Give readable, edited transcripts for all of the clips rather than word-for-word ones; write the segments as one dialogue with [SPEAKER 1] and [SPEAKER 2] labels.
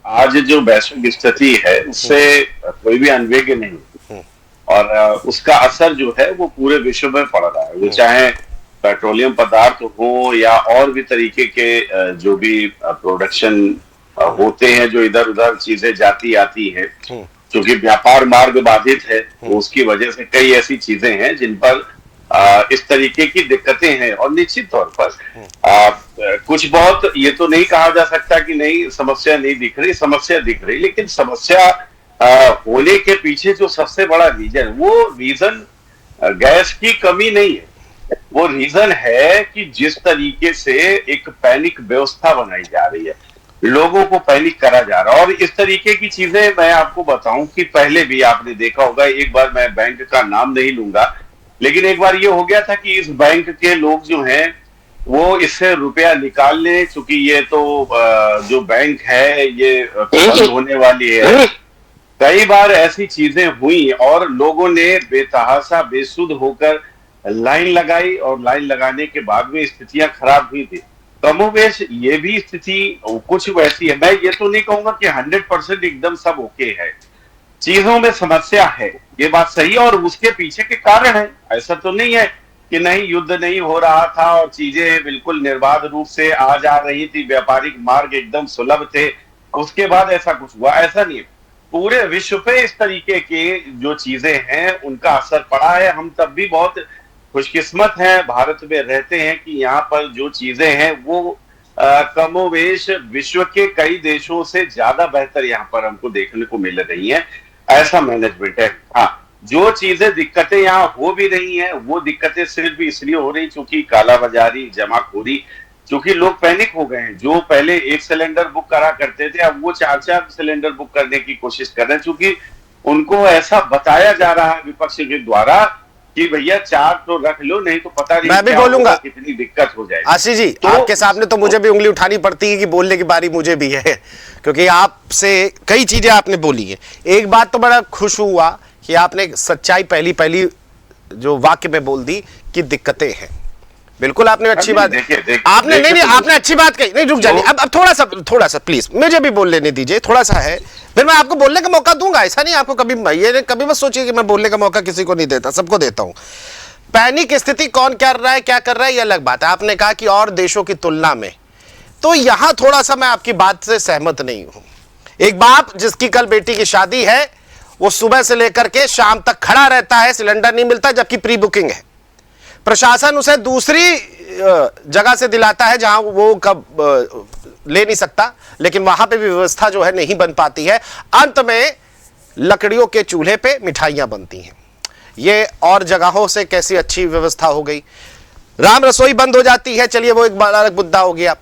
[SPEAKER 1] आज जो वैश्विक स्थिति है उससे कोई भी अनभिज्ञ नहीं, और उसका असर जो है वो पूरे विश्व में पड़ रहा है। वो चाहे पेट्रोलियम पदार्थ हो या और भी तरीके के जो भी प्रोडक्शन होते हैं, जो इधर उधर चीजें जाती आती हैं, क्योंकि व्यापार मार्ग बाधित है, तो उसकी वजह से कई ऐसी चीजें हैं जिन पर इस तरीके की दिक्कतें हैं। और निश्चित तौर पर कुछ बहुत ये तो नहीं कहा जा सकता कि नहीं समस्या नहीं दिख रही, समस्या दिख रही, लेकिन समस्या होने के पीछे जो सबसे बड़ा रीजन, वो रीजन गैस की कमी नहीं है, वो रीजन है कि जिस तरीके से एक पैनिक व्यवस्था बनाई जा रही है, लोगों को पैनिक करा जा रहा है। और इस तरीके की चीजें मैं आपको बताऊं कि पहले भी आपने देखा होगा, एक बार मैं बैंक का नाम नहीं लूंगा, लेकिन एक बार ये हो गया था कि इस बैंक के लोग जो हैं वो इससे रुपया निकाल ले, चूंकि ये तो जो बैंक है ये बंद होने वाली है। कई बार ऐसी चीजें हुई और लोगों ने बेतहाशा बेसुध होकर लाइन लगाई, और लाइन लगाने के बाद में स्थितियां खराब हुई थी। कमोबेश ये भी स्थिति कुछ वैसी है। मैं ये तो नहीं कहूंगा कि 100% एकदम सब ओके है, चीजों में समस्या है, ये बात सही है, और उसके पीछे के कारण है। ऐसा तो नहीं है कि नहीं युद्ध नहीं हो रहा था और चीजें बिल्कुल निर्बाध रूप से आ जा रही थी, व्यापारिक मार्ग एकदम सुलभ थे, उसके बाद ऐसा कुछ हुआ, ऐसा नहीं है। पूरे विश्व पे इस तरीके के जो चीजें हैं उनका असर पड़ा है। हम तब भी बहुत खुशकिस्मत हैं, भारत में रहते हैं कि यहाँ पर जो चीजें हैं वो कमोवेश विश्व के कई देशों से ज्यादा बेहतर यहाँ पर हमको देखने को मिल रही हैं। ऐसा मैनेजमेंट है। हाँ, जो चीजें दिक्कतें यहाँ हो भी रही हैं, वो दिक्कतें सिर्फ इसलिए हो रही क्योंकि कालाबाजारी, जमाखोरी, क्योंकि लोग पैनिक हो गए हैं। जो पहले एक सिलेंडर बुक करा करते थे, अब वो 4-4 सिलेंडर बुक करने की कोशिश कर रहे हैं, क्योंकि उनको ऐसा बताया जा रहा है विपक्ष के द्वारा कि भैया 4 तो रख लो, नहीं तो पता नहीं
[SPEAKER 2] मैं भी बोलूंगा,
[SPEAKER 1] कितनी दिक्कत हो जाएगी।
[SPEAKER 2] आशीष जी, तो आपके सामने तो मुझे भी उंगली उठानी पड़ती है कि बोलने की बारी मुझे भी है, क्योंकि आपसे कई चीजें आपने बोली है। एक बात तो बड़ा खुश हुआ कि आपने सच्चाई पहली जो वाक्य में बोल दी कि दिक्कतें हैं। बिल्कुल आपने अच्छी बात, आपने नहीं आपने अच्छी बात कही। नहीं रुक जाइए, अब थोड़ा सा प्लीज मुझे भी बोल लेने दीजिए, थोड़ा सा है, फिर मैं आपको बोलने का मौका दूंगा। ऐसा नहीं आपको कभी मत सोचिए कि मैं बोलने का मौका किसी को नहीं देता, सबको देता हूं। पैनिक स्थिति कौन कर रहा है, क्या कर रहा है, ये अलग बात है। आपने कहा कि और देशों की तुलना में, तो यहां थोड़ा सा मैं आपकी बात से सहमत नहीं हूं। एक बाप जिसकी कल बेटी की शादी है, वो सुबह से लेकर के शाम तक खड़ा रहता है, सिलेंडर नहीं मिलता, जबकि प्री बुकिंग है। प्रशासन उसे दूसरी जगह से दिलाता है जहां वो कब ले नहीं सकता, लेकिन वहां पे भी व्यवस्था जो है नहीं बन पाती है। अंत में लकड़ियों के चूल्हे पे मिठाइयां बनती हैं। ये और जगहों से कैसी अच्छी व्यवस्था हो गई। राम रसोई बंद हो जाती है, चलिए वो एक बड़ा अलग मुद्दा हो गया।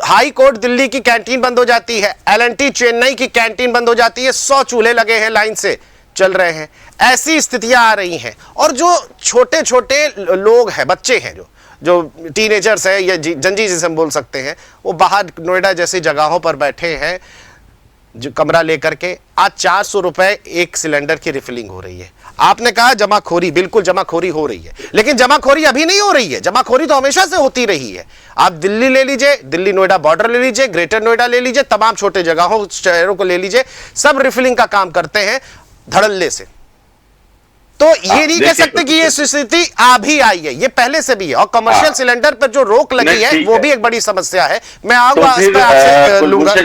[SPEAKER 2] हाई कोर्ट दिल्ली की कैंटीन बंद हो जाती है, LNT चेन्नई की कैंटीन बंद हो जाती है, 100 चूल्हे लगे हैं, लाइन से चल रहे हैं। ऐसी स्थितियां आ रही हैं। और जो छोटे छोटे लोग हैं, बच्चे हैं, जो टीनेजर्स हैं या जंजी जिसे हम बोल सकते हैं, वो बाहर नोएडा जैसी जगहों पर बैठे हैं जो कमरा लेकर के। आज 400 रुपए एक सिलेंडर की रिफिलिंग हो रही है। आपने कहा जमाखोरी, बिल्कुल जमाखोरी हो रही है, लेकिन जमाखोरी अभी नहीं हो रही है, जमाखोरी तो हमेशा से होती रही है। आप दिल्ली ले लीजिए, दिल्ली नोएडा बॉर्डर ले लीजिए, ग्रेटर नोएडा ले लीजिए, तमाम छोटे जगहों शहरों को ले लीजिए, सब रिफिलिंग का काम करते हैं धड़ल्ले से। तो ये नहीं कह सकते कि ये स्थिति अभी आई है, ये पहले से भी है। और कमर्शियल सिलेंडर पर जो रोक लगी है वो भी एक बड़ी समस्या है। मैं आऊंगा इस पर आपसे लूंगा।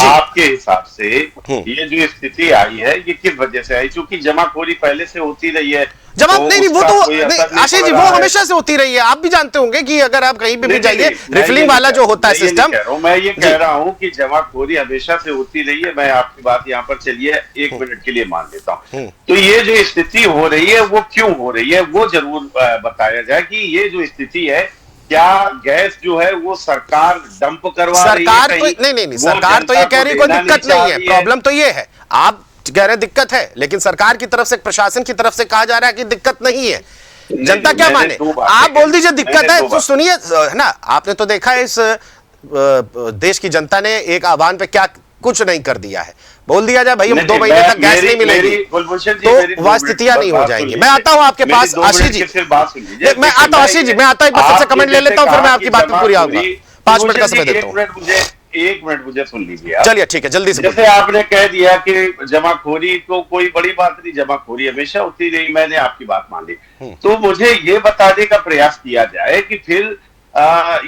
[SPEAKER 1] आपके हिसाब से ये जो स्थिति आई है ये किस वजह से आई? क्योंकि जमाखोरी पहले से होती रही है।
[SPEAKER 2] जमा नहीं, वो तो आशीष जी वो हमेशा से होती रही है। आप भी जानते होंगे कि अगर आप कहीं पे भी जाइए, रिफिलिंग वाला जो होता है सिस्टम,
[SPEAKER 1] मैं ये कह रहा हूँ कि जमाखोरी हमेशा से होती रही है। मैं आपकी बात यहाँ पर चलिए 1 मिनट के लिए मान लेता हूँ। तो ये जो स्थिति हो रही है वो क्यों हो रही है, वो जरूर बताया जाए कि ये जो स्थिति है, क्या गैस जो है वो सरकार डंप करवा रही है?
[SPEAKER 2] सरकार नहीं, सरकार तो ये कह रही कोई दिक्कत नहीं है। प्रॉब्लम तो ये है, आप कह रहे दिक्कत है, लेकिन सरकार की तरफ से, प्रशासन की तरफ से कहा जा रहा है कि दिक्कत नहीं है। जनता क्या माने? आप बोल दीजिए दिक्कत है तो सुनिए, है ना। आपने तो देखा है इस देश की जनता ने एक आह्वान पे क्या कुछ नहीं कर दिया है। बोल दिया जाए भाई हम 2 महीने तक गैस नहीं मिलेगी, तो वह स्थितियां नहीं हो जाएंगी। मैं आता हूं आपके पास आशीष जी, मैं आता हूं आशीष जी, मैं आता हूं, एक बार सबसे कमेंट ले लेता हूं, फिर मैं आपकी बात पर पूरी आऊंगा। 5 मिनट का समय देता हूं।
[SPEAKER 1] एक मिनट मुझे सुन लीजिए आप।
[SPEAKER 2] चलिए ठीक है, जल्दी से।
[SPEAKER 1] जैसे आपने कह दिया कि जमाखोरी तो कोई बड़ी बात नहीं, जमाखोरी हमेशा होती रही, मैंने आपकी बात मान ली। तो मुझे ये बताने का प्रयास किया जाए कि फिर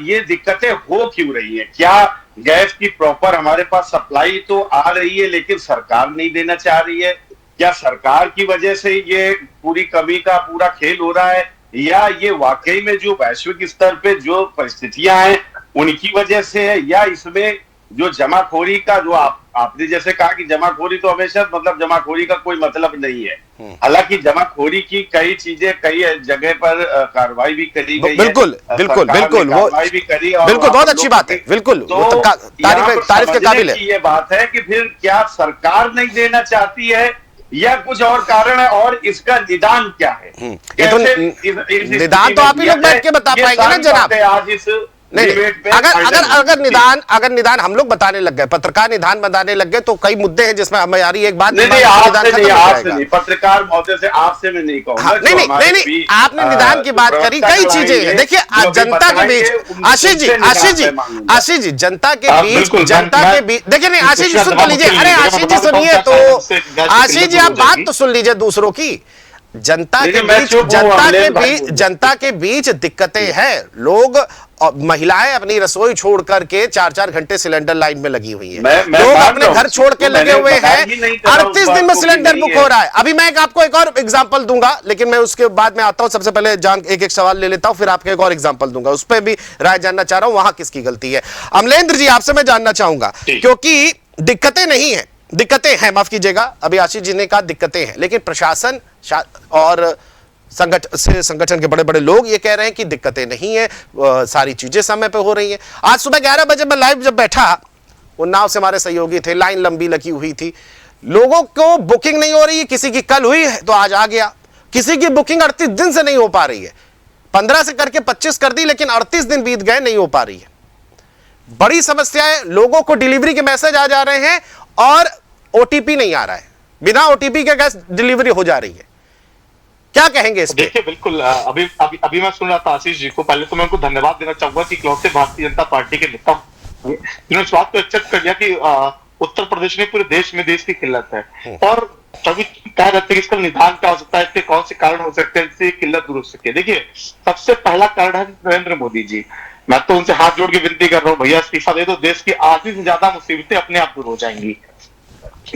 [SPEAKER 1] ये दिक्कतें हो क्यों रही है? क्या गैस की प्रॉपर हमारे पास सप्लाई तो आ रही है लेकिन सरकार नहीं देना चाह रही है? क्या सरकार की वजह से ये पूरी कमी का पूरा खेल हो रहा है, या ये वाकई में जो वैश्विक स्तर पे जो परिस्थितियां हैं उनकी वजह से है, या इसमें जो जमाखोरी का जो आपने जैसे कहा कि जमाखोरी तो हमेशा मतलब जमाखोरी का कोई मतलब नहीं है। हालांकि जमाखोरी की कई चीजें कई जगह पर कार्रवाई भी करी गई है,
[SPEAKER 2] बिल्कुल बिल्कुल बिल्कुल, वो
[SPEAKER 1] कार्रवाई भी करी और
[SPEAKER 2] बिल्कुल बहुत अच्छी बात है, बिल्कुल
[SPEAKER 1] तो
[SPEAKER 2] तारीफ के काबिल है।
[SPEAKER 1] ये बात है कि फिर क्या सरकार नहीं देना चाहती है या कुछ और कारण है, और इसका निदान क्या है?
[SPEAKER 2] ये तो निदान तो आप ही लोग बैठ के बता पाएंगे ना जनाब।
[SPEAKER 1] आज इस
[SPEAKER 2] नहीं, अगर निदान हम लोग बताने लग गए, पत्रकार निदान बताने लग गए, तो कई मुद्दे हैं जिसमें हमारी एक बात
[SPEAKER 1] नहीं, पत्रकार महोदय से आपसे मैं नहीं कहूंगा।
[SPEAKER 2] नहीं, आपने निदान की बात करी, कई चीजें हैं। देखिए जनता के बीच, आशीष जी जनता के बीच देखिए, नहीं आशीष जी सुन तो लीजिए, अरे आशीष जी सुनिए तो, आशीष जी आप बात तो सुन लीजिए दूसरों की। जनता के बीच दिक्कतें हैं, लोग और महिलाएं अपनी रसोई छोड़ करके 4-4 घंटे सिलेंडर लाइन में लगी हुई हैं, लोग अपने घर छोड़ के लगे हुए हैं, 38 दिन में सिलेंडर बुक हो रहा है। अभी मैं आपको एक और एग्जांपल दूंगा, लेकिन मैं उसके बाद में आता हूं, सबसे पहले एक सवाल ले लेता हूं, फिर आपको एक और एग्जांपल दूंगा, उस पर भी राय जानना चाह रहा हूं, वहां किसकी गलती है। अमलेंद्र जी आपसे मैं जानना चाहूंगा, क्योंकि दिक्कतें नहीं है, दिक्कतें हैं, माफ कीजिएगा, अभी आशीष जी ने कहा दिक्कतें हैं, लेकिन प्रशासन और संगठन के बड़े बड़े लोग ये कह रहे हैं कि दिक्कतें नहीं है, सारी चीजें समय पे हो रही हैं। आज सुबह 11 बजे मैं लाइव जब बैठा, उन्नाव से हमारे सहयोगी थे, लाइन लंबी लगी हुई थी, लोगों को बुकिंग नहीं हो रही है, किसी की कल हुई है तो आज आ गया, किसी की बुकिंग 38 दिन से नहीं हो पा रही है, 15 से करके 25 कर दी, लेकिन 38 दिन बीत गए, नहीं हो पा रही है। बड़ी समस्या है, लोगों को डिलीवरी के मैसेज आ जा रहे हैं और ओटीपी नहीं आ रहा है, बिना ओटीपी के गैस डिलीवरी हो जा रही है, क्या कहेंगे इस पे?
[SPEAKER 3] देखिए बिल्कुल, अभी मैं सुन रहा था आशीष जी को। पहले तो मैं उनको धन्यवाद देना चाहूंगा कि इकलौते भारतीय जनता पार्टी के नेता जिन्होंने इस बात को एक्सेप्ट कर लिया कि उत्तर प्रदेश में पूरे देश में देश की किल्लत है, और सभी कह रहे थे कि इसका निदान क्या हो सकता है, इसके कौन से कारण हो सकते हैं इससे किल्लत दूर हो सके। देखिए सबसे पहला कारण है नरेंद्र मोदी जी। मैं तो उनसे हाथ जोड़ के विनती कर रहा हूँ, भैया इस्तीफा दे दो, देश की आधी से ज्यादा मुसीबतें अपने आप दूर हो जाएंगी।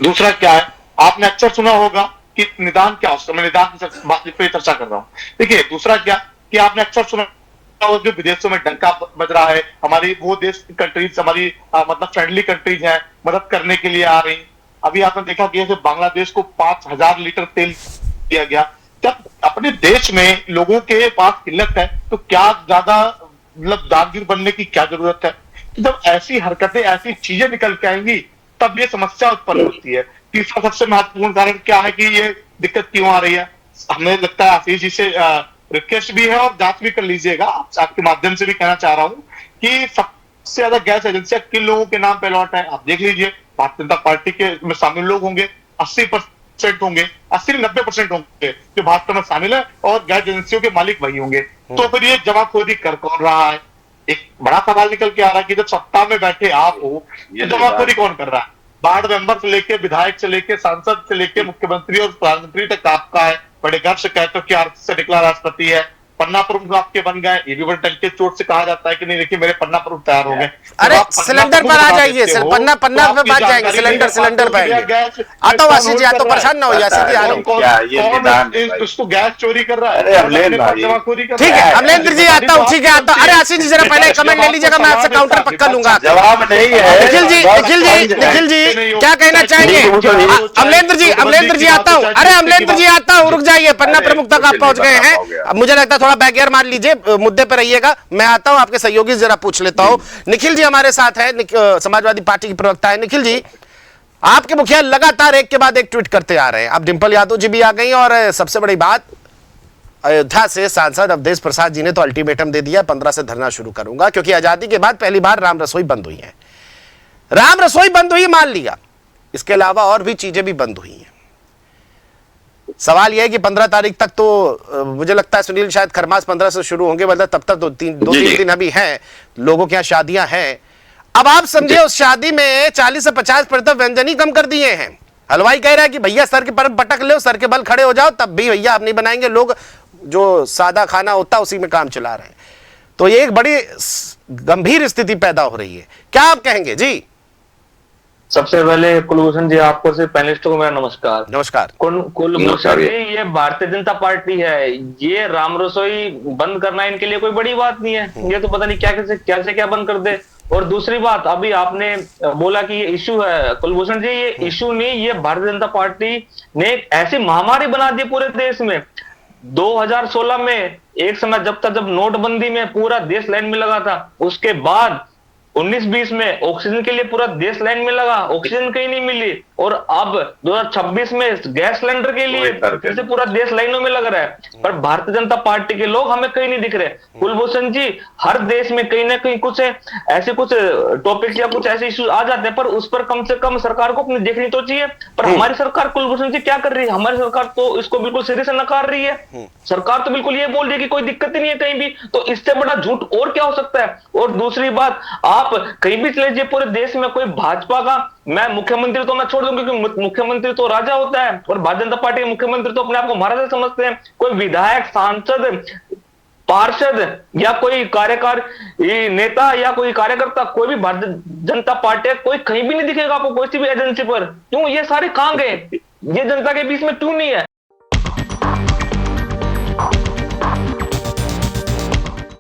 [SPEAKER 3] दूसरा क्या है, आपने अक्सर सुना होगा कि निदान क्या होता है, मैं निदान पे चर्चा कर रहा हूँ। देखिए दूसरा क्या कि आपने अक्सर सुना जो विदेशों में डंका बज रहा है, हमारी वो देश कंट्रीज हमारी मतलब फ्रेंडली कंट्रीज हैं, मदद करने के लिए आ रही। अभी आपने देखा कि बांग्लादेश को 5000 लीटर तेल दिया गया। जब अपने देश में लोगों के पास किल्लत है तो क्या ज्यादा मतलब दानवीर बनने की क्या जरूरत है? तो जब ऐसी हरकतें ऐसी चीजें निकल के आएंगी तब ये समस्या उत्पन्न होती है। तीसरा सबसे महत्वपूर्ण कारण क्या है कि ये दिक्कत क्यों आ रही है, हमें लगता है आशीष जी से रिक्वेस्ट भी है और जांच भी कर लीजिएगा, आपके माध्यम से भी कहना चाह रहा हूं कि सबसे ज्यादा गैस एजेंसियां किन लोगों के नाम पे अलॉट है। आप देख लीजिए, भारतीय जनता पार्टी के में शामिल लोग होंगे 80% होंगे, 80-90% होंगे जो भाजपा में शामिल है, और गैस एजेंसियों के मालिक वही होंगे। तो फिर ये जमाखोरी कर कौन रहा है? एक बड़ा सवाल निकल के आ रहा है कि जब सत्ता में बैठे आप हो तो जमाखोरी कौन कर रहा है? वार्ड मेंबर से लेके विधायक से लेके सांसद से लेके मुख्यमंत्री और प्रधानमंत्री तक आपका है। बड़े गर्व से कहते हो कि आरएसएस से निकला राष्ट्रपति है, पन्ना प्रमुख आपके बन गए, ये भी बड़े टंके चोट से कहा जाता है कि नहीं देखिए मेरे पन्ना प्रमुख तैयार हो गए।
[SPEAKER 2] अरे सिलेंडर पर आ जाइए, पन्ना पे बात जाएंगे, सिलेंडर पे आता हूँ आशीष जी, तो परेशान ना हो आशीष जी, आ रहा
[SPEAKER 3] उसको गैस चोरी कर रहा है।
[SPEAKER 2] ठीक है अमलेंद्र जी, आता हूँ, ठीक है आता हूँ। अरे आशीष जी जरा पहले कमेंट ले लीजिएगा, मैं आपसे काउंटर पक्का लूंगा।
[SPEAKER 1] जवाब नहीं है।
[SPEAKER 2] निखिल जी क्या कहना चाहेंगे? अमलेंद्र जी आता हूँ, अरे अमलेंद्र जी आता हूँ, रुक जाइए, पन्ना प्रमुख तक आप पहुंच गए हैं। अब मुझे लगता है थोड़ा बैकगियर मार लीजिए, मुद्दे पर रहिएगा, मैं आता हूं, आपके सहयोगी जरा पूछ लेता हूं। निखिल जी हमारे साथ है, समाजवादी पार्टी की प्रवक्ता है। निखिल जी, आपके मुखिया लगातार एक के बाद एक ट्वीट करते आ रहे हैं, अब डिंपल यादव जी भी आ गई, और सबसे बड़ी बात, अयोध्या से सांसद अवधेश प्रसाद जी ने तो अल्टीमेटम दे दिया, 15 से धरना शुरू करूंगा, क्योंकि आजादी के बाद पहली बार राम रसोई बंद हुई है। राम रसोई बंद हुई मान लिया, इसके अलावा और भी चीजें भी बंद हुई हैं। सवाल यह है कि 15 तारीख तक तो मुझे लगता है सुनील शायद खरमास 15 से शुरू होंगे, मतलब तब तक दो तीन दिन अभी हैं, लोगों के यहाँ शादियां हैं। अब आप समझिए उस शादी में 40 से 50% व्यंजन ही कम कर दिए हैं। हलवाई कह रहा है कि भैया सर के पर पटक लो, सर के बल खड़े हो जाओ, तब भी भैया आप नहीं बनाएंगे। लोग जो सादा खाना होता है उसी में काम चला रहे हैं। तो ये एक बड़ी गंभीर स्थिति पैदा हो रही है। क्या आप कहेंगे जी?
[SPEAKER 4] सबसे पहले कुलभूषण जी, आपको से पैनलिस्टों को मेरा नमस्कार।
[SPEAKER 2] नमस्कार।
[SPEAKER 4] कुलभूषण जी, ये भारतीय जनता पार्टी है, ये राम रसोई बंद करना इनके लिए कोई बड़ी बात नहीं है। ये तो पता नहीं क्या क्या बंद कर दे। और दूसरी बात, अभी आपने बोला कि ये इशू है, कुलभूषण जी ये इशू नहीं, ये भारतीय जनता पार्टी ने एक ऐसी महामारी बना दी पूरे देश में। 2016 में एक समय जब नोटबंदी में पूरा देश लाइन में लगा था, उसके बाद 19-20 में ऑक्सीजन के लिए पूरा देश लाइन में लगा, ऑक्सीजन कहीं नहीं मिली। और अब 2026 में गैस सिलेंडर के लिए फिर से पूरा देश लाइनों में लग रहा है, पर भारतीय जनता पार्टी के लोग हमें कहीं नहीं दिख रहे। कुलभूषण जी, हर देश में कहीं ना कहीं कुछ ऐसे कुछ टॉपिक्स या कुछ ऐसे इश्यूज आ जाते हैं, पर उस पर कम से कम सरकार को अपनी देखनी तो चाहिए। पर हमारी सरकार कुलभूषण जी क्या कर रही है? हमारी सरकार तो इसको बिल्कुल सिरे से नकार रही है। सरकार तो बिल्कुल ये बोल रही है कि कोई दिक्कत ही नहीं है कहीं भी। तो इससे बड़ा झूठ और क्या हो सकता है? और दूसरी बात, आप कहीं भी चले जाइए पूरे देश में, कोई भाजपा का, मैं मुख्यमंत्री तो मैं छोड़ दूं क्योंकि मुख्यमंत्री तो राजा होता है और भारतीय जनता पार्टी के मुख्यमंत्री तो अपने आप को महाराजा समझते हैं। कोई विधायक, सांसद, पार्षद या कोई कार्यकारी नेता या कोई कार्यकर्ता, कोई भी भारतीय जनता पार्टी कोई कहीं भी नहीं दिखेगा आपको, कोई सी भी एजेंसी पर। क्यों? ये सारे कहां गए? ये जनता के बीच में क्यों नहीं है?